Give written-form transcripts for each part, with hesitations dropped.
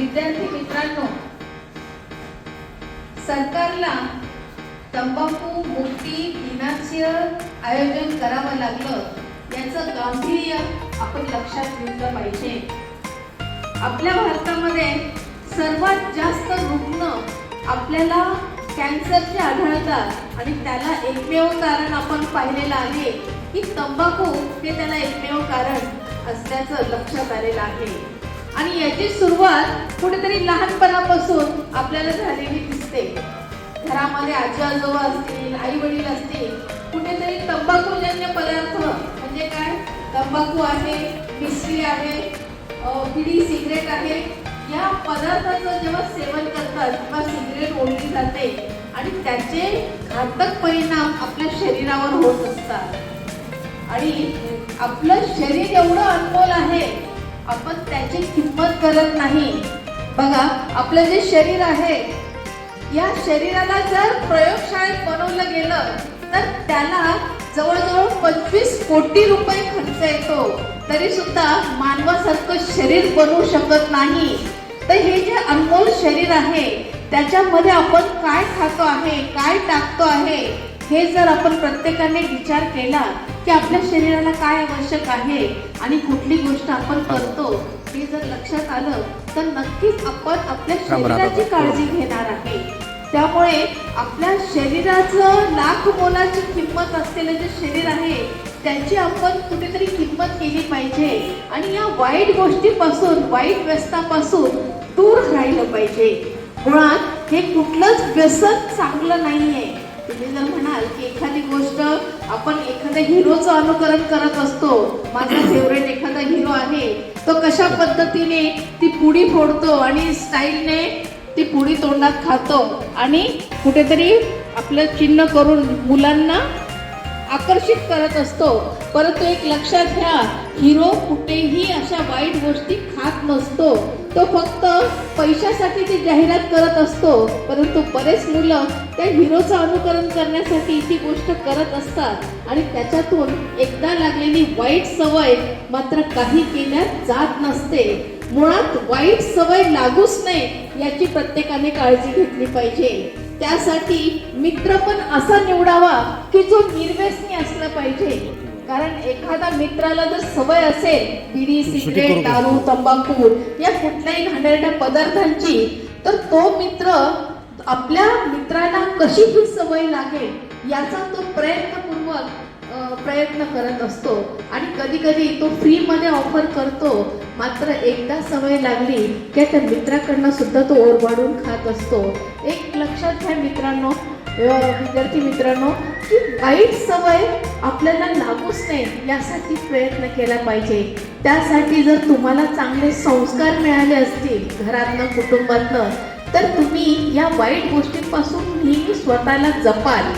विद्यार्थी मित्रांनो, सरकारला तंबाखू मुक्ती दिनाचं आयोजन करावं लागलं याचं गांभीर्य आपण लक्षात घेतलं पाहिजे. आपल्या भारतामध्ये सर्वात जास्त रुग्ण आपल्याला कॅन्सरचे आढळतात आणि त्याला एकमेव कारण आपण पाहिलेलं आहे की तंबाखू हे त्याला एकमेव कारण असल्याचं लक्षात आलेलं आहे. आणि याची सुरुवात कुठेतरी लहानपणापासून आपल्याला झालेली दिसते. घरामध्ये आजी आजोबा असतील, आई वडील असतील, कुठेतरी तंबाखूजन्य पदार्थ म्हणजे काय, तंबाखू आहे, मिश्री आहे, बिडी सिगरेट आहे, या पदार्थाचं जेव्हा सेवन करतात किंवा सिगरेट ओढली जाते आणि त्याचे घातक परिणाम आपल्या शरीरावर होत असतात. आणि आपलं शरीर एवढं अनमोल आहे, आपण त्याची किंमत करत नाही. बघा, आपलं जे शरीर आहे, या शरीराला जर प्रयोगशाळेत बनवलं गेलं तर त्याला जवळजवळ 25 कोटी रुपये खर्च येतो, तरी सुद्धा मानवासारखं शरीर बनवू शकत नाही. तर हे जे अनमोल शरीर आहे त्याच्यामध्ये आपण काय खातो आहे, काय टाकतो आहे, हे जर आपण प्रत्येकाने विचार केला की आपल्या शरीराला काय आवश्यक आहे आणि कुठली गोष्ट आपण करतो हे जर लक्षात आलं तर नक्कीच आपण आपल्या शरीराची काळजी घेणार आहे. त्यामुळे आपल्या शरीराचं लाख मोलाची किंमत असलेलं जे शरीर आहे त्याची आपण कुठेतरी किंमत केली पाहिजे आणि या वाईट गोष्टीपासून, वाईट व्यसनापासून दूर राहिलं पाहिजे. मुळात हे कुठलंच व्यसन चांगलं नाहीये. तुम्ही जर म्हणाल की एखादी गोष्ट आपण एखाद्या हिरोचं अनुकरण करत असतो, माझा फेवरेट एखादा हिरो आहे, तो कशा पद्धतीने ती पुडी फोडतो आणि स्टाईलने ती पुडी तोंडात खातो आणि कुठेतरी आपलं चिन्ह करून मुलांना आकर्षित करत असतो. परंतु एक लक्षात घ्या, हिरो कुठेही अशा वाईट गोष्टी खात नसतो. तो फक्त पैशासाठी ती जाहिरात करत असतो. परंतु बरेच मुलं त्या हिरोचं अनुकरण करण्यासाठी ती गोष्ट करत असतात आणि त्याच्यातून एकदा लागलेली वाईट सवय मात्र काही केल्या जात नसते. मुळात वाईट सवय लागूच नये याची प्रत्येकाने काळजी घेतली पाहिजे. त्यासाठी मित्र पण असा निवडावा की जो निर्व्यसनी असला पाहिजे. कारण एखादा मित्राला जर सवय असेल बिडी, सिगरेट, दारू, तंबाखू या कुठल्याही घाणेरड्या पदार्थांची, तर तो मित्र आपल्या मित्राला कशी ही सवय लागेल याचा तो प्रयत्न करत असतो आणि कधी कधी तो फ्री मध्ये ऑफर करतो. मात्र एकदा सवय लागली की त्या मित्राकडनं सुद्धा तो ओरबाडून खात असतो. एक लक्षात घ्या मित्रांनो, विद्यार्थी मित्रांनो, की वाईट सवय आपल्याला लागूच नये यासाठी प्रयत्न केला पाहिजे. त्यासाठी जर तुम्हाला चांगले संस्कार मिळाले असतील घरातनं, कुटुंबातनं, तर तुम्ही या वाईट गोष्टींपासून नेहमी स्वतःला जपाल.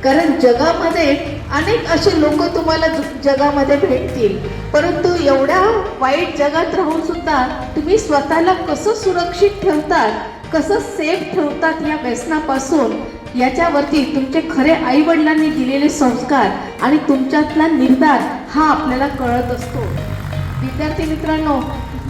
कारण जगामध्ये अनेक असे लोक तुम्हाला जगामध्ये भेटतील, परंतु एवढ्या वाईट जगात राहून सुद्धा तुम्ही स्वतःला कसं सुरक्षित ठेवतात, कसं सेफ ठेवतात या व्यसनापासून, याच्यावरती तुमचे खरे आई वडिलांनी दिलेले संस्कार आणि तुमच्यातला निर्धार हा आपल्याला कळत असतो. विद्यार्थी मित्रांनो,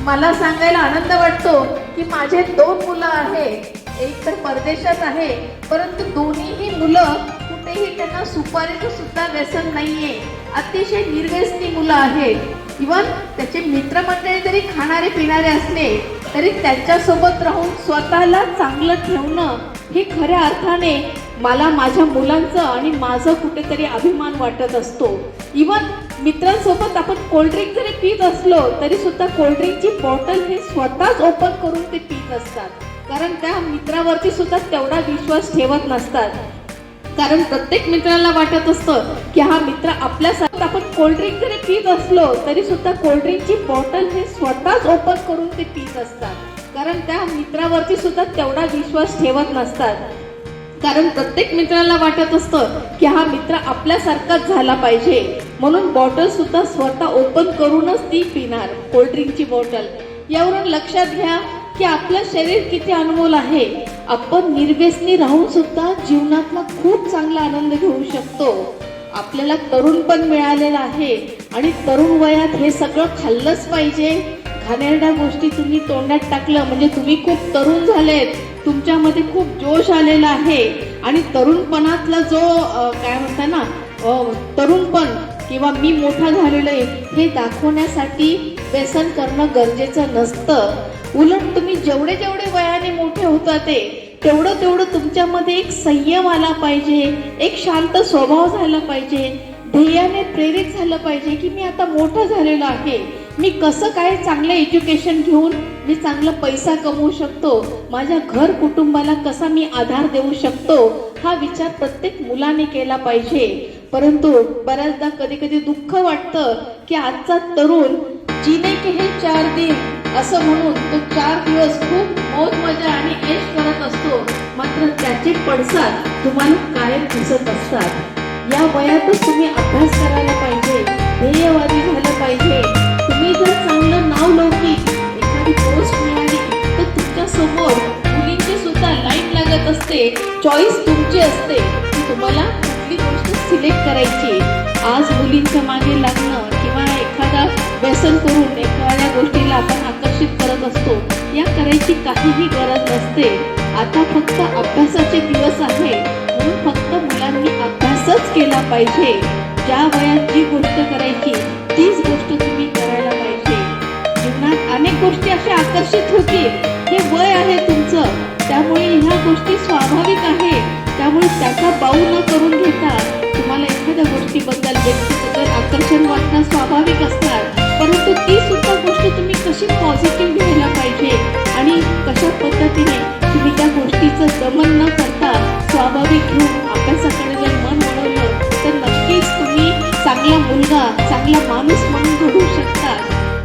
मला सांगायला आनंद वाटतो की माझे 2 मुलं आहेत. एक तर परदेशात आहे, परंतु दोन्हीही मुलं कुठेही त्यांना सुपारीचं सुद्धा व्यसन नाहीये. अतिशय निर्व्यसनी मुलं आहेत. इव्हन त्याचे मित्रमंडळी जरी खाणारे पिणारे असले तरी त्यांच्यासोबत राहून स्वतःला चांगलं ठेवणं हे खऱ्या अर्थाने मला माझ्या मुलांचं आणि माझं कुठेतरी अभिमान वाटत असतो. इव्हन मित्रांसोबत आपण कोल्ड्रिंक जरी पीत असलो तरी सुद्धा कोल्ड्रिंकची बॉटल हे स्वतःच ओपन करून ते पीत असतात. कारण त्या मित्रावरती सुद्धा तेवढा विश्वास ठेवत नसतात. कारण प्रत्येक मित्राला वाटत असतं की हा मित्र आपल्यासाठी, आपण कोल्ड्रिंक जरी पीत असलो तरी सुद्धा कोल्ड्रिंकची बॉटल हे स्वतःच ओपन करून ते पीत असतात. कारण त्या मित्रावरती सुद्धा तेवढा विश्वास ठेवत नसतात. कारण प्रत्येक मित्राला वाटत असतं की हा मित्र आपल्यासारखाच झाला पाहिजे, म्हणून बॉटल सुद्धा स्वतः ओपन करूनच ती पिणार, कोल्ड्रिंकची बॉटल. यावरून लक्षात घ्या की आपलं शरीर किती अनमोल आहे. आपण निर्व्यसनी राहून सुद्धा जीवनातला खूप चांगला आनंद घेऊ शकतो. आपल्याला तरुण पण मिळालेलं आहे आणि तरुण वयात हे सगळं खाल्लंच पाहिजे, घाणेरड्या गोष्टी तुम्ही तोंडात टाकलं म्हणजे तुम्ही खूप तरुण झालेत, तुमच्यामध्ये खूप जोश आलेला आहे आणि तरुणपणातला जो काय म्हणता ना तरुणपण किंवा मी मोठा झालेलो आहे हे दाखवण्यासाठी व्यसन करणं गरजेचं नसतं. उलट तुम्ही जेवढे जेवढे वयाने मोठे होता ते तेवढं तुमच्यामध्ये एक संयम आला पाहिजे, एक शांत स्वभाव झाला पाहिजे, ध्येयाने प्रेरित झालं पाहिजे की मी आता मोठं झालेलो आहे, मी कसं काय चांगलं एज्युकेशन घेऊन मी चांगला पैसा कमवू शकतो, माझ्या घर कुटुंबाला कसा मी आधार देऊ शकतो, हा विचार प्रत्येक मुलाने केला पाहिजे. परंतु बऱ्याचदा कधी कधी दुःख वाटतं की आजचा तरुण जीने के हे 4 दिन असं म्हणून तो 4 दिवस खूप मौज मजा आणि ऐश करत असतो, मात्र त्याचे पडसाद तुम्हाला कायम दिसत असतात. या वयातच तुम्ही अभ्यास करायला पाहिजे, ध्येयवादी झालं पाहिजे. तुम्ही जर चांगलं नाव लौकिक एखादी पोस्ट मिळाली तर तुमच्या समोर मुलींची सुद्धा लाईन लागत असते, चॉईस तुमची असते की तुम्हाला कुठली गोष्ट सिलेक्ट करायची. आज मुलींच्या मागे लागणं किंवा एखादा व्यसन करून एखाद्या गोष्टीला आपण आकर्षित करत असतो, या करायची काहीही गरज नसते. आता फक्त अभ्यासाचे दिवस आहे म्हणून फक्त मुलांनी अभ्यासच केला पाहिजे. ज्या वयात जी गोष्ट करायची तीच गोष्ट तुम्ही करायला पाहिजे. जीवनात अनेक गोष्टी अशा आकर्षित होतील, हे वय आहे तुमचं, त्यामुळे ह्या गोष्टी स्वाभाविक आहे. त्यामुळे त्याचा बाऊ न करून घेता तुम्हाला एखाद्या गोष्टीबद्दल व्यक्तीबद्दल आकर्षण वाटणं स्वाभाविक असणार, परंतु ती सुद्धा गोष्ट तुम्ही कशी पॉझिटिव्ह घ्यायला पाहिजे आणि कशा पद्धतीने तुम्ही त्या गोष्टीचं दमन न करता स्वाभाविक घेऊन अभ्यासाकडे जर मन वळवलं तर नक्कीच तुम्ही चांगला मुलगा चांगला माणूस म्हणून घडू शकता.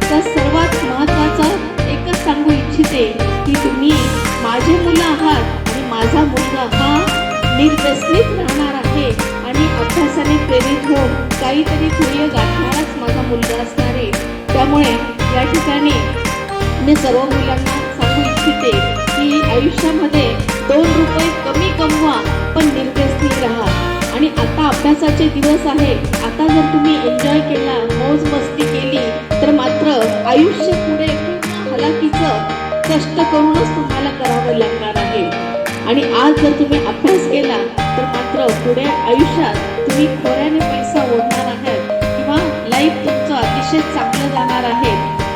तर सर्वात महत्त्वाचं एकच सांगू इच्छिते की तुम्ही माझे मुलं आहात आणि माझा मुलगा हा निर्व्यसनित राहणार आहे आणि अभ्यासाने प्रेरित होऊन काहीतरी ध्येय गाठणाराच माझा मुलगा असणार आहे. त्यामुळे या ठिकाणी मी सर्व मुलांना सांगू इच्छिते की आयुष्यामध्ये 2 रुपये कमी कमवा पण निर्व्यसनी राहा. आणि आता अभ्यासाचे दिवस आहे, आता जर तुम्ही एन्जॉय केला, मौज मस्ती केली तर मात्र आयुष्य पुढे हलाखीचं कष्ट करूनच तुम्हाला करावं लागणार आहे. आणि आज जर तुम्ही अभ्यास केला तर मात्र पुढे आयुष्यात तुम्ही खोऱ्याने पैसा ओढणार आहात किंवा लाईफ तुमचं अतिशय चांगलं जाणार आहे.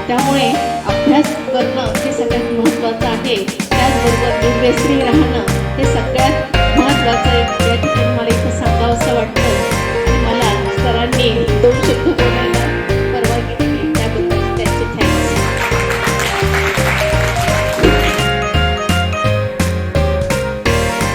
त्यामुळे अभ्यास करणं हे सगळ्यात महत्त्वाचं आहे. त्याचबरोबर निर्व्यसनी राहणं हे सगळ्यात